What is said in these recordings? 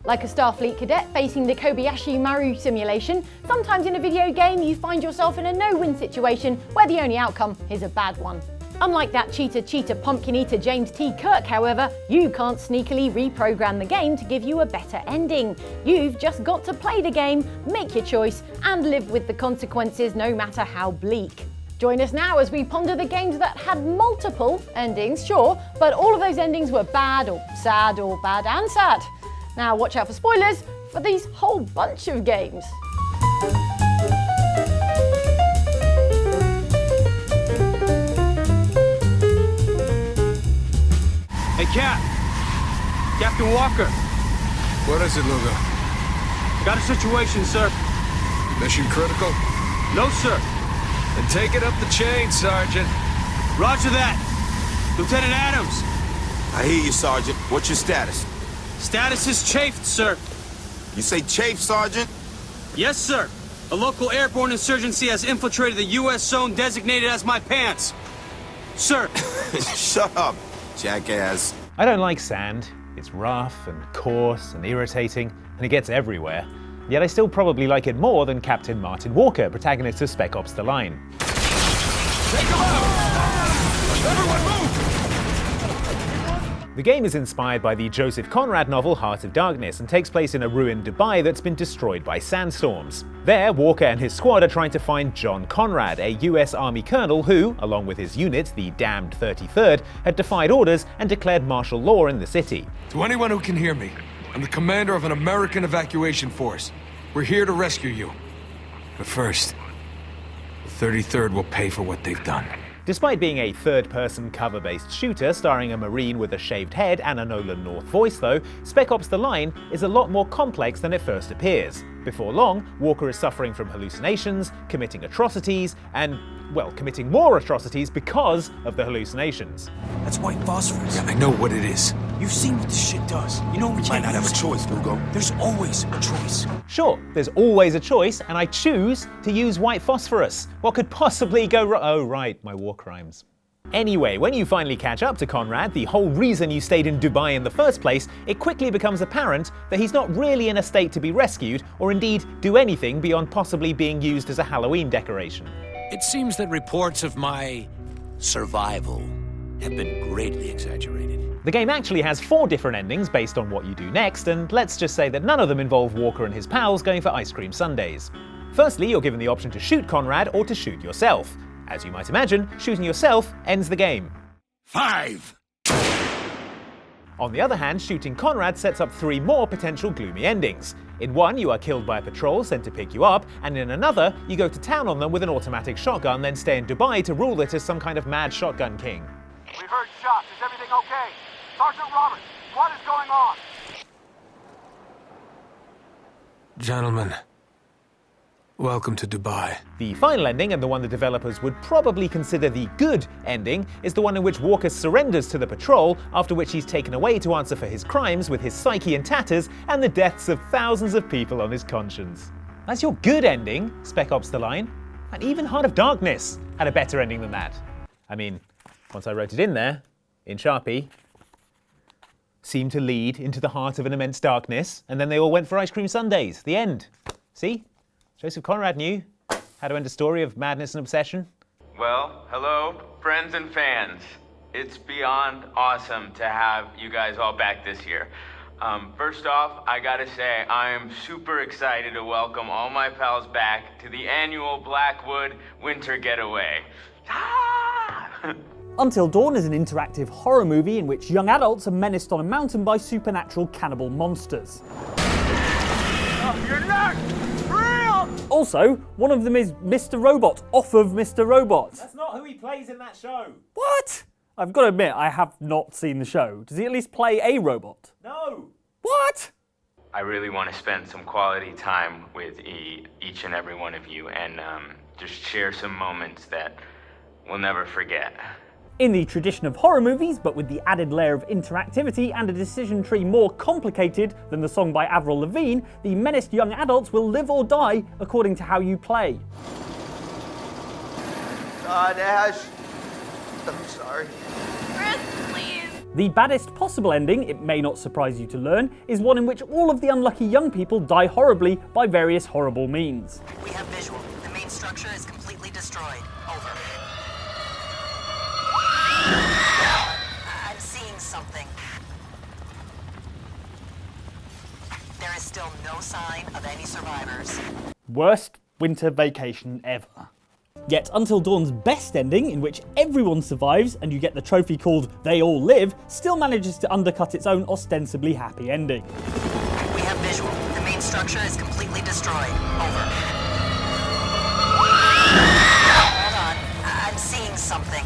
Like a Starfleet cadet facing the Kobayashi Maru simulation, sometimes in a video game you find yourself in a no-win situation where the only outcome is a bad one. Unlike that cheater pumpkin eater James T. Kirk, however, you can't sneakily reprogram the game to give you a better ending. You've just got to play the game, make your choice, and live with the consequences no matter how bleak. Join us now as we ponder the games that had multiple endings, sure, but all of those endings were bad or bad and sad. Now watch out for spoilers for these whole bunch of games. Hey, Cap! Captain Walker! What is it, Lugo? Got a situation, sir. Mission critical? No, sir. Then take it up the chain, Sergeant. Roger that. Lieutenant Adams. I hear you, Sergeant. What's your status? Status is chafed, sir. You say chafe, Sergeant? Yes, sir. A local airborne insurgency has infiltrated the U.S. zone designated as my pants. Sir. Shut up, jackass. I don't like sand. It's rough and coarse and irritating, and it gets everywhere. Yet I still probably like it more than Captain Martin Walker, protagonist of Spec Ops: The Line. Take him out! Everyone move! The game is inspired by the Joseph Conrad novel Heart of Darkness and takes place in a ruined Dubai that's been destroyed by sandstorms. There, Walker and his squad are trying to find John Conrad, a US Army colonel who, along with his unit, the damned 33rd, had defied orders and declared martial law in the city. To anyone who can hear me, I'm the commander of an American evacuation force. We're here to rescue you. But first, the 33rd will pay for what they've done. Despite being a third-person cover-based shooter starring a Marine with a shaved head and a Nolan North voice though, Spec Ops: The Line is a lot more complex than it first appears. Before long, Walker is suffering from hallucinations, committing atrocities, and, well, committing more atrocities because of the hallucinations. That's white phosphorus. Yeah, I know what it is. You've seen what this shit does. You know we Might can't not have a use it. choice, Lugo. There's always a choice. Sure, there's always a choice, and I choose to use white phosphorus. What could possibly go wrong? Oh right, my war crimes. Anyway, when you finally catch up to Conrad, the whole reason you stayed in Dubai in the first place, it quickly becomes apparent that he's not really in a state to be rescued, or indeed do anything beyond possibly being used as a Halloween decoration. It seems that reports of my survival have been greatly exaggerated. The game actually has 4 different endings based on what you do next, and let's just say that none of them involve Walker and his pals going for ice cream sundaes. Firstly, you're given the option to shoot Conrad or to shoot yourself. As you might imagine, shooting yourself ends the game. 5! On the other hand, shooting Conrad sets up 3 more potential gloomy endings. In one, you are killed by a patrol sent to pick you up, and in another, you go to town on them with an automatic shotgun, then stay in Dubai to rule it as some kind of mad shotgun king. We've heard shots. Is everything okay? Sergeant Roberts, what is going on? Gentlemen, welcome to Dubai. The final ending, and the one the developers would probably consider the good ending, is the one in which Walker surrenders to the patrol, after which he's taken away to answer for his crimes with his psyche in tatters and the deaths of thousands of people on his conscience. That's your good ending, Spec Ops: The Line. And even Heart of Darkness had a better ending than that. I mean, once I wrote it in there, in Sharpie, seemed to lead into the heart of an immense darkness, and then they all went for ice cream sundaes. The end. See? Joseph Conrad knew how to end a story of madness and obsession. Well, hello, friends and fans. It's beyond awesome to have you guys all back this year. First off, I gotta say, I am super excited to welcome all my pals back to the annual Blackwood Winter Getaway. Ah! Until Dawn is an interactive horror movie in which young adults are menaced on a mountain by supernatural cannibal monsters. Oh, you're not real! Also, one of them is Mr. Robot, off of Mr. Robot. That's not who he plays in that show. What? I've got to admit, I have not seen the show. Does he at least play a robot? No. What? I really want to spend some quality time with each and every one of you and just share some moments that we'll never forget. In the tradition of horror movies, but with the added layer of interactivity and a decision tree more complicated than the song by Avril Lavigne, the menaced young adults will live or die according to how you play. God, Ash. I'm sorry. Chris, please. The baddest possible ending, it may not surprise you to learn, is one in which all of the unlucky young people die horribly by various horrible means. We have visual. The main structure is completely destroyed. Over. I'm seeing something. There is still no sign of any survivors. Worst winter vacation ever. Yet Until Dawn's best ending, in which everyone survives and you get the trophy called They All Live, still manages to undercut its own ostensibly happy ending. We have visual. The main structure is completely destroyed. Over. Hold on. I'm seeing something.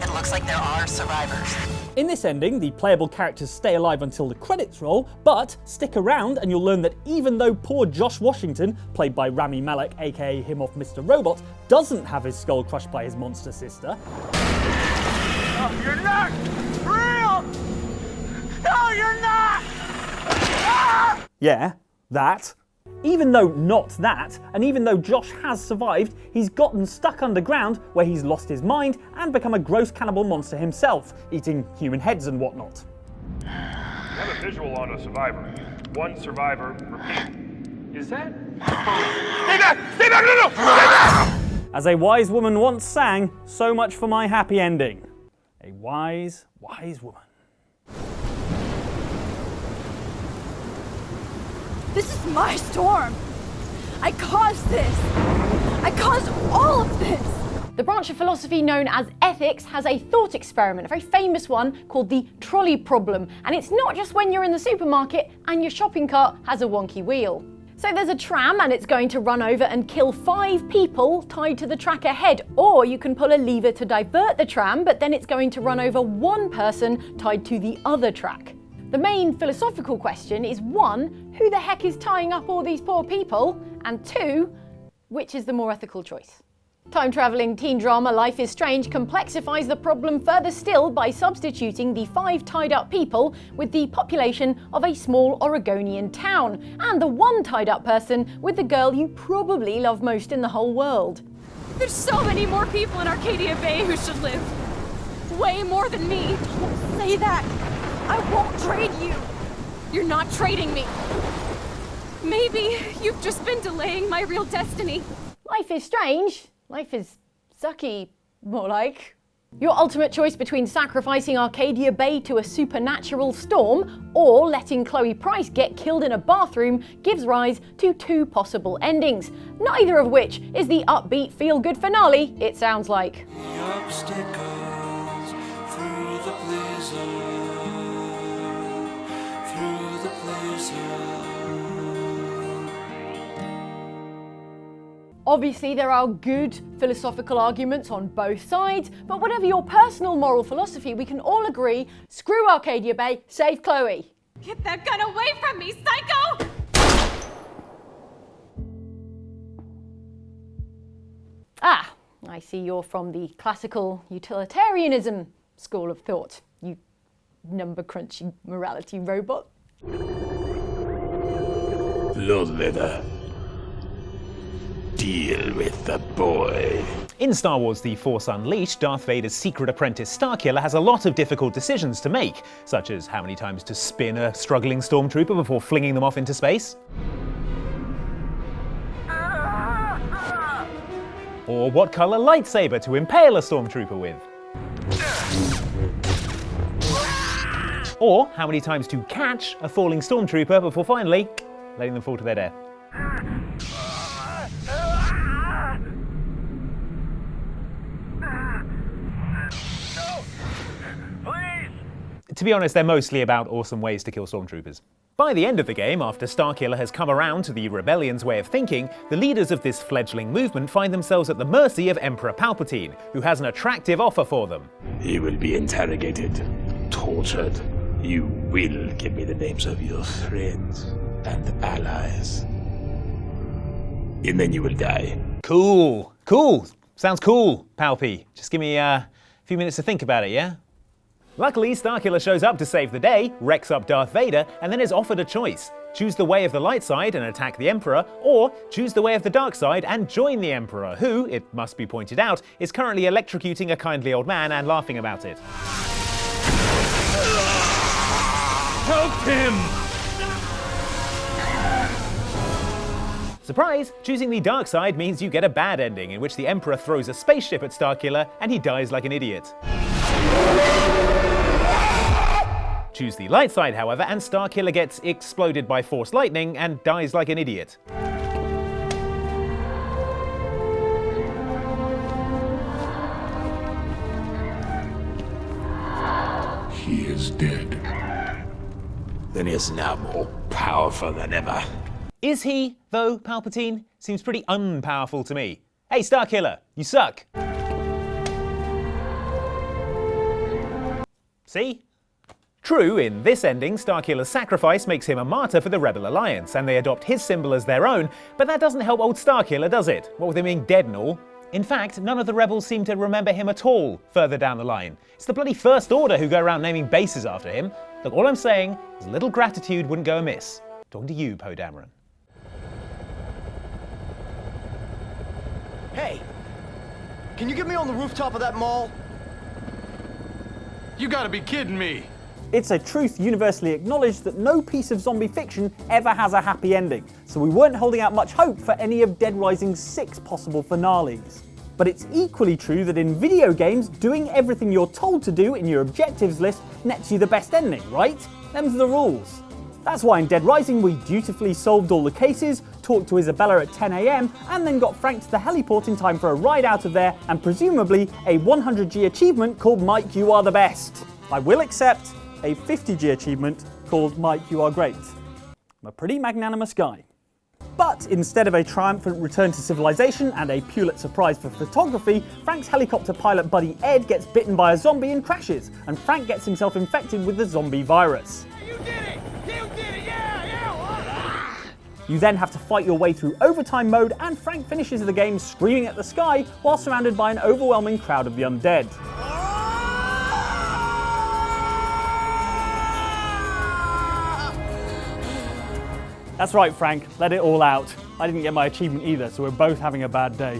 It looks like there are survivors. In this ending, the playable characters stay alive until the credits roll, but stick around and you'll learn that even though poor Josh Washington, played by Rami Malek, aka him off Mr. Robot, doesn't have his skull crushed by his monster sister... Oh, you're not real! No, you're not! Ah! Yeah, that. Even though not that, and even though Josh has survived, he's gotten stuck underground where he's lost his mind and become a gross cannibal monster himself, eating human heads and whatnot. I have a visual on a survivor. One survivor, repeat. Is that? Stay back! Stay back! No! Stay back! As a wise woman once sang, so much for my happy ending. A wise, wise woman. This is my storm. I caused this. I caused all of this. The branch of philosophy known as ethics has a thought experiment, a very famous one called the trolley problem. And it's not just when you're in the supermarket and your shopping cart has a wonky wheel. So there's a tram and it's going to run over and kill 5 people tied to the track ahead. Or you can pull a lever to divert the tram, but then it's going to run over 1 person tied to the other track. The main philosophical question is 1, who the heck is tying up all these poor people? And 2, which is the more ethical choice? Time-travelling teen drama Life is Strange complexifies the problem further still by substituting the 5 tied-up people with the population of a small Oregonian town, and the 1 tied-up person with the girl you probably love most in the whole world. There's so many more people in Arcadia Bay who should live. Way more than me. Don't say that. I won't trade you. You're not trading me. Maybe you've just been delaying my real destiny. Life is strange. Life is sucky, more like. Your ultimate choice between sacrificing Arcadia Bay to a supernatural storm or letting Chloe Price get killed in a bathroom gives rise to 2 possible endings, neither of which is the upbeat feel-good finale it sounds like. Obviously, there are good philosophical arguments on both sides, but whatever your personal moral philosophy, we can all agree, screw Arcadia Bay, save Chloe. Get that gun away from me, psycho! Ah, I see you're from the classical utilitarianism school of thought, you number-crunchy morality robot. Blood leather. Deal with the boy. In Star Wars The Force Unleashed, Darth Vader's secret apprentice Starkiller has a lot of difficult decisions to make, such as how many times to spin a struggling stormtrooper before flinging them off into space, or what colour lightsaber to impale a stormtrooper with, or how many times to catch a falling stormtrooper before finally letting them fall to their death. To be honest, they're mostly about awesome ways to kill stormtroopers. By the end of the game, after Starkiller has come around to the Rebellion's way of thinking, the leaders of this fledgling movement find themselves at the mercy of Emperor Palpatine, who has an attractive offer for them. He will be interrogated, tortured. You will give me the names of your friends and allies. And then you will die. Cool. Cool. Sounds cool, Palpy. Just give me a few minutes to think about it, yeah? Luckily, Starkiller shows up to save the day, wrecks up Darth Vader, and then is offered a choice. Choose the way of the light side and attack the Emperor, or choose the way of the dark side and join the Emperor, who, it must be pointed out, is currently electrocuting a kindly old man and laughing about it. Help him! Surprise! Choosing the dark side means you get a bad ending in which the Emperor throws a spaceship at Starkiller and he dies like an idiot. Choose the light side, however, and Starkiller gets exploded by force lightning and dies like an idiot. He is dead. Then he is now more powerful than ever. Is he, though, Palpatine? Seems pretty unpowerful to me. Hey, Starkiller, you suck. See? True, in this ending, Starkiller's sacrifice makes him a martyr for the Rebel Alliance, and they adopt his symbol as their own, but that doesn't help old Starkiller, does it? What with him being dead and all. In fact, none of the rebels seem to remember him at all further down the line. It's the bloody First Order who go around naming bases after him. Look, all I'm saying is a little gratitude wouldn't go amiss. Talking to you, Poe Dameron. Hey, can you get me on the rooftop of that mall? You gotta be kidding me. It's a truth universally acknowledged that no piece of zombie fiction ever has a happy ending, so we weren't holding out much hope for any of Dead Rising's 6 possible finales. But it's equally true that in video games, doing everything you're told to do in your objectives list nets you the best ending, right? Them's the rules. That's why in Dead Rising we dutifully solved all the cases, talked to Isabella at 10 AM, and then got Frank to the heliport in time for a ride out of there and presumably a 100G achievement called Mike, You Are the Best. I will accept a 50G achievement called Mike, You Are Great. I'm a pretty magnanimous guy. But instead of a triumphant return to civilization and a Pulitzer Prize for photography, Frank's helicopter pilot buddy Ed gets bitten by a zombie and crashes, and Frank gets himself infected with the zombie virus. You did it! You did it! Yeah! You then have to fight your way through overtime mode, and Frank finishes the game screaming at the sky while surrounded by an overwhelming crowd of the undead. That's right, Frank, let it all out. I didn't get my achievement either, so we're both having a bad day.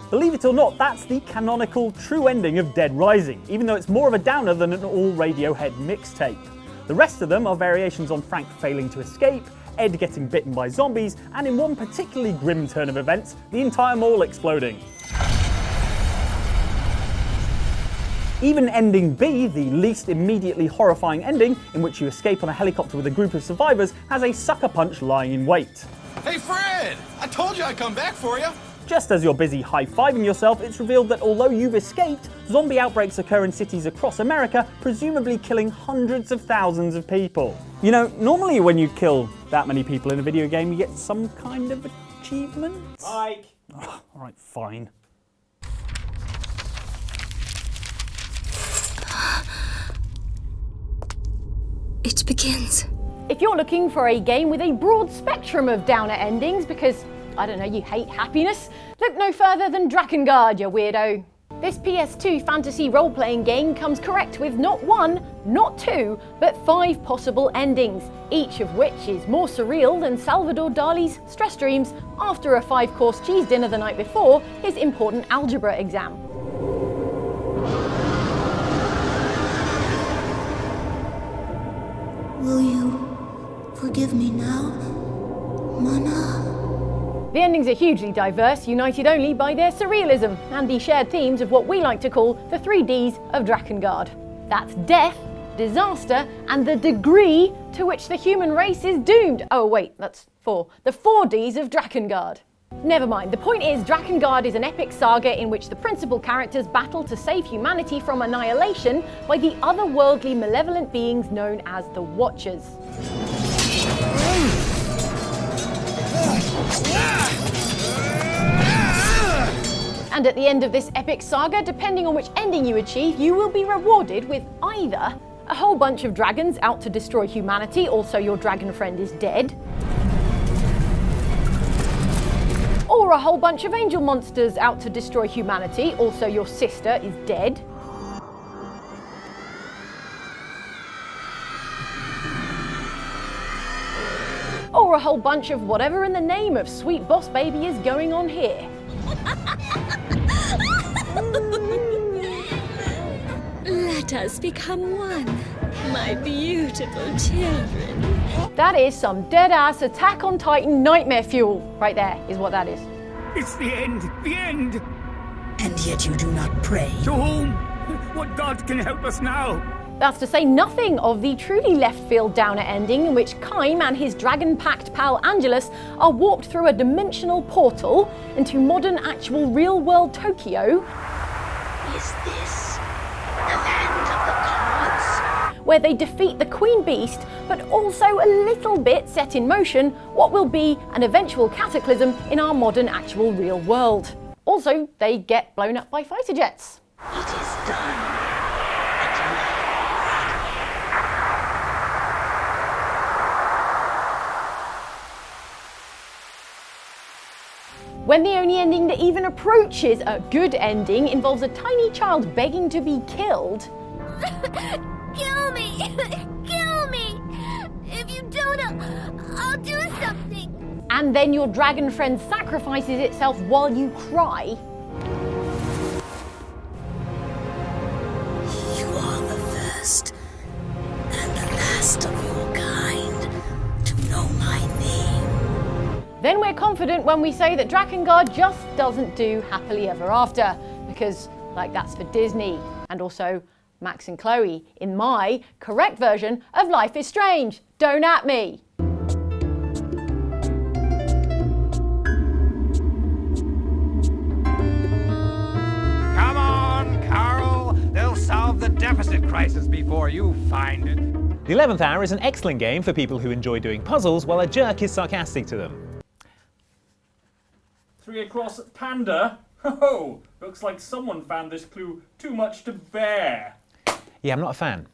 Believe it or not, that's the canonical true ending of Dead Rising, even though it's more of a downer than an all Radiohead mixtape. The rest of them are variations on Frank failing to escape, Ed getting bitten by zombies, and in one particularly grim turn of events, the entire mall exploding. Even ending B, the least immediately horrifying ending, in which you escape on a helicopter with a group of survivors, has a sucker punch lying in wait. Hey, Fred! I told you I'd come back for you! Just as you're busy high-fiving yourself, it's revealed that although you've escaped, zombie outbreaks occur in cities across America, presumably killing hundreds of thousands of people. You know, normally when you kill that many people in a video game, you get some kind of achievement. Mike! Oh, alright, fine. It begins. If you're looking for a game with a broad spectrum of downer endings because, I don't know, you hate happiness, look no further than Drakengard, you weirdo. This PS2 fantasy role-playing game comes correct with not 1, not 2, but 5 possible endings, each of which is more surreal than Salvador Dali's stress dreams after a 5-course cheese dinner the night before his important algebra exam. Will you forgive me now, Mana? The endings are hugely diverse, united only by their surrealism and the shared themes of what we like to call the 3 Ds of Drakengard. That's death, disaster, and the degree to which the human race is doomed. Oh wait, that's 4. The 4 Ds of Drakengard. Never mind, the point is Drakengard is an epic saga in which the principal characters battle to save humanity from annihilation by the otherworldly malevolent beings known as the Watchers. And at the end of this epic saga, depending on which ending you achieve, you will be rewarded with either a whole bunch of dragons out to destroy humanity, also your dragon friend is dead, or a whole bunch of angel monsters out to destroy humanity, also your sister is dead, or a whole bunch of whatever in the name of Sweet Boss Baby is going on here. Let us become one, my beautiful children. That is some dead-ass Attack on Titan nightmare fuel. Right there is what that is. It's the end. The end. And yet you do not pray. To whom? What god can help us now? That's to say nothing of the truly left-field downer ending in which Kane and his dragon-packed pal Angelus are warped through a dimensional portal into modern actual real-world Tokyo. Is this the land of the gods? Where they defeat the Queen Beast, but also a little bit set in motion what will be an eventual cataclysm in our modern actual real world. Also, they get blown up by fighter jets. It is done. When the only ending that even approaches a good ending involves a tiny child begging to be killed. Kill me! Kill me! If you don't, I'll do something. And then your dragon friend sacrifices itself while you cry. You are the first and the last of your kind to know my name. Then we're confident when we say that Drakengard just doesn't do happily ever after, because, like, that's for Disney, and also Max and Chloe in my correct version of Life is Strange. Don't at me. Come on, Carl. They'll solve the deficit crisis before you find it. The 11th Hour is an excellent game for people who enjoy doing puzzles while a jerk is sarcastic to them. 3 across Panda? Oh, looks like someone found this clue too much to bear. Yeah, I'm not a fan.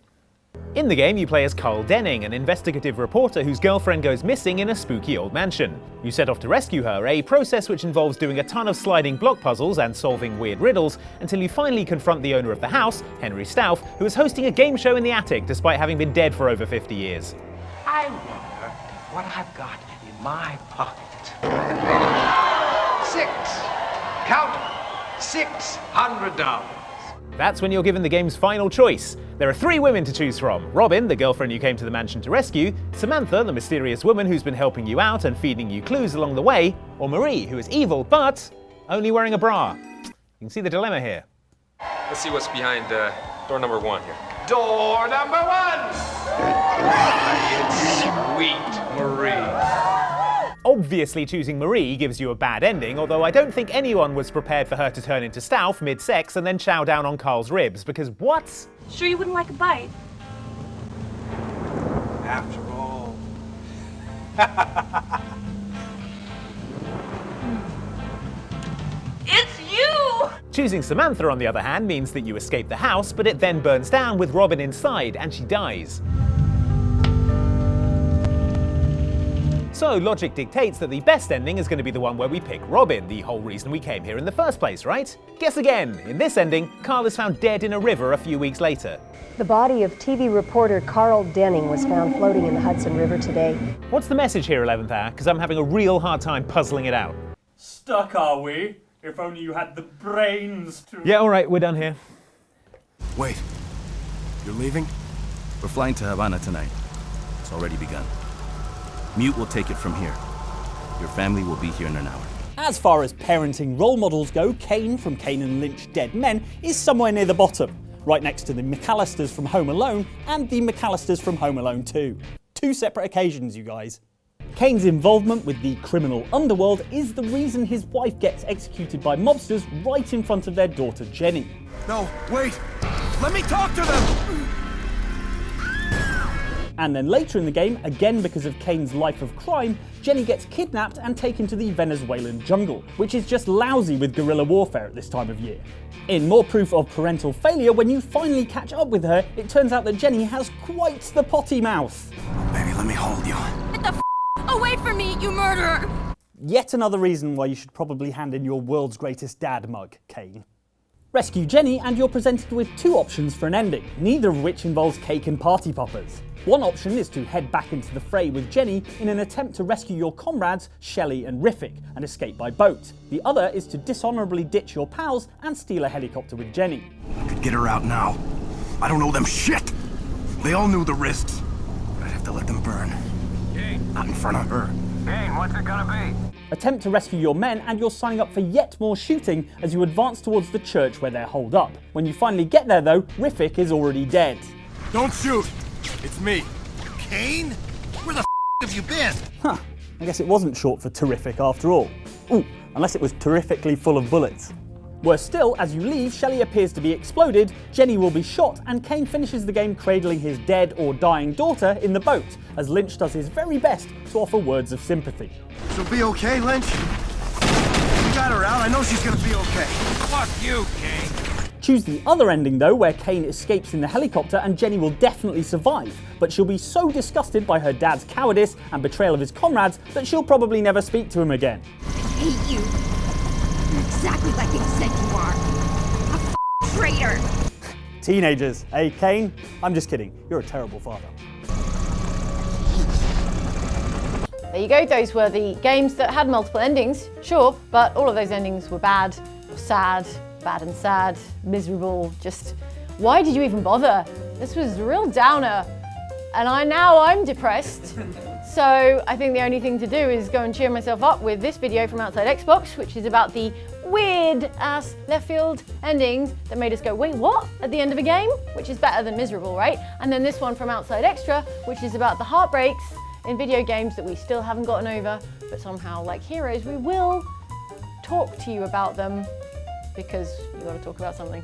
In the game, you play as Carl Denning, an investigative reporter whose girlfriend goes missing in a spooky old mansion. You set off to rescue her, a process which involves doing a ton of sliding block puzzles and solving weird riddles until you finally confront the owner of the house, Henry Stauff, who is hosting a game show in the attic despite having been dead for over 50 years. I wonder what I've got in my pocket. 6. Count $600. That's when you're given the game's final choice. There are 3 women to choose from. Robin, the girlfriend you came to the mansion to rescue, Samantha, the mysterious woman who's been helping you out and feeding you clues along the way, or Marie, who is evil but only wearing a bra. You can see the dilemma here. Let's see what's behind door number 1 here. Door number 1! It's sweet Marie. Obviously choosing Marie gives you a bad ending, although I don't think anyone was prepared for her to turn into Stauff mid-sex and then chow down on Carl's ribs, because what? Sure you wouldn't like a bite? After all. It's you! Choosing Samantha, on the other hand, means that you escape the house, but it then burns down with Robin inside, and she dies. So logic dictates that the best ending is going to be the one where we pick Robin, the whole reason we came here in the first place, right? Guess again. In this ending, Carl is found dead in a river a few weeks later. The body of TV reporter Carl Denning was found floating in the Hudson River today. What's the message here, 11th Hour? Because I'm having a real hard time puzzling it out. Stuck, are we? If only you had the brains to... Yeah, alright, we're done here. Wait. You're leaving? We're flying to Havana tonight. It's already begun. Mute will take it from here. Your family will be here in an hour. As far as parenting role models go, Kane from Kane and Lynch Dead Men is somewhere near the bottom, right next to the McAllisters from Home Alone and the McAllisters from Home Alone 2. 2 separate occasions, you guys. Kane's involvement with the criminal underworld is the reason his wife gets executed by mobsters right in front of their daughter Jenny. No, wait! Let me talk to them! And then later in the game, again because of Kane's life of crime, Jenny gets kidnapped and taken to the Venezuelan jungle, which is just lousy with guerrilla warfare at this time of year. In more proof of parental failure, when you finally catch up with her, it turns out that Jenny has quite the potty mouth. Baby, let me hold you. Get the away from me, you murderer! Yet another reason why you should probably hand in your world's greatest dad mug, Kane. Rescue Jenny and you're presented with 2 options for an ending, neither of which involves cake and party poppers. One option is to head back into the fray with Jenny in an attempt to rescue your comrades, Shelley and Riffic, and escape by boat. The other is to dishonorably ditch your pals and steal a helicopter with Jenny. I could get her out now. I don't owe them shit. They all knew the risks. I'd have to let them burn. Not in front of her. Kane, what's it gonna be? Attempt to rescue your men and you're signing up for yet more shooting as you advance towards the church where they're holed up. When you finally get there though, Riffic is already dead. Don't shoot! It's me. Kane? Where the f have you been? Huh, I guess it wasn't short for terrific after all. Ooh, unless it was terrifically full of bullets. Worse still, as you leave, Shelley appears to be exploded, Jenny will be shot, and Kane finishes the game cradling his dead or dying daughter in the boat, as Lynch does his very best to offer words of sympathy. She'll be okay, Lynch? You got her out, I know she's gonna be okay. Fuck you, Kane. Choose the other ending though, where Kane escapes in the helicopter and Jenny will definitely survive, but she'll be so disgusted by her dad's cowardice and betrayal of his comrades that she'll probably never speak to him again. I hate you. You're exactly like they said you are. A traitor. Teenagers, eh, Kane? I'm just kidding. You're a terrible father. There you go, those were the games that had multiple endings, sure, but all of those endings were bad, or sad, bad and sad, miserable, just, why did you even bother? This was a real downer, and I'm depressed. So I think the only thing to do is go and cheer myself up with this video from Outside Xbox, which is about the weird-ass left-field endings that made us go, wait, what? At the end of a game? Which is better than miserable, right? And then this one from Outside Extra, which is about the heartbreaks in video games that we still haven't gotten over, but somehow, like heroes, we will talk to you about them because you gotta talk about something.